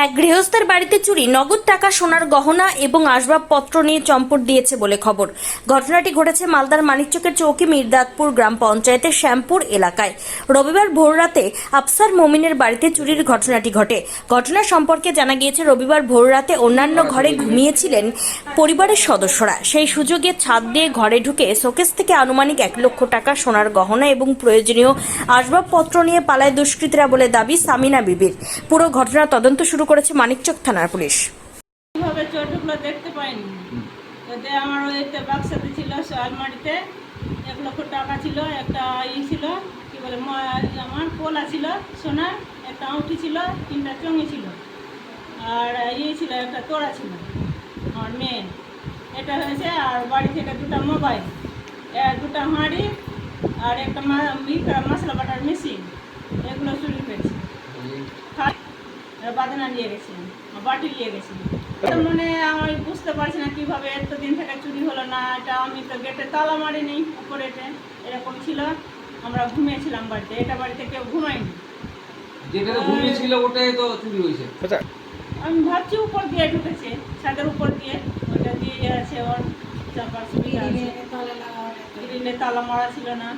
এক গৃহস্থের বাড়িতে চুরি, নগদ টাকা, সোনার গহনা এবং আসবাবপত্র নিয়ে চম্পট দিয়েছে বলে খবর। ঘটনাটি ঘটেছে মালদার মানিকচকের চৌকি মির্দাতপুর গ্রাম পঞ্চায়েতের শ্যামপুর এলাকায়। রবিবার ভোররাতে আফসার মমিনের বাড়িতে চুরির ঘটনাটি ঘটে। ঘটনা সম্পর্কে জানা গিয়েছে, রবিবার ভোররাতে অন্যান্য ঘরে ঘুমিয়েছিলেন পরিবারের সদস্যরা। সেই সুযোগে ছাদ দিয়ে ঘরে ঢুকে শোকেস থেকে আনুমানিক 1 লক্ষ টাকা, সোনার গহনা এবং প্রয়োজনীয় আসবাবপত্র নিয়ে পালায় দুষ্কৃতীরা বলে দাবি সামিনা বিবির। পুরো ঘটনা তদন্ত শুরু করেছে মানিকচক থানার পুলিশ। কিভাবে চোর ঢুকলো দেখতে পাইনি। ওতে আমার ওইতে বাক্সাতে ছিল, আলমারিতে 1 লক্ষ টাকা ছিল, একটা ছিল কি বলে আমার পোলা ছিল সোনার, একটা আংটি ছিল, 3টা চঙ্গি ছিল, আর ছিল একটা তোড়া ছিল আমার মেয়ে। এটা হয়েছে। আর বাড়ি থেকে 2টা মোবাইল, 2টা হাঁড়ি আর একটা মশলা বাটার মেশিন, এগুলো চুরি হয়েছে। বাদনা নিয়ে গেছি, বাটি নিয়ে গেছি। মানে আমি বুঝতে পারছি না কিভাবে এতদিন থেকে চুরি হলো না। এটা আমি তো গেটে তালা মারিনি, উপরে এরকম ছিল, আমরা ঘুমিয়েছিলাম বাড়িতে। এটা বাড়িতে কেউ ঘুমায়নি, যেটা ঘুমিয়েছিল ওটাই তো চুরি হয়েছে। আমি ভাবছি উপর দিয়ে ঢুকেছে, ছাদের উপর দিয়ে, ওটা দিয়ে আছে ওর চাপার সুবিধা আছে, গ্রিলে তালা মারা ছিল না।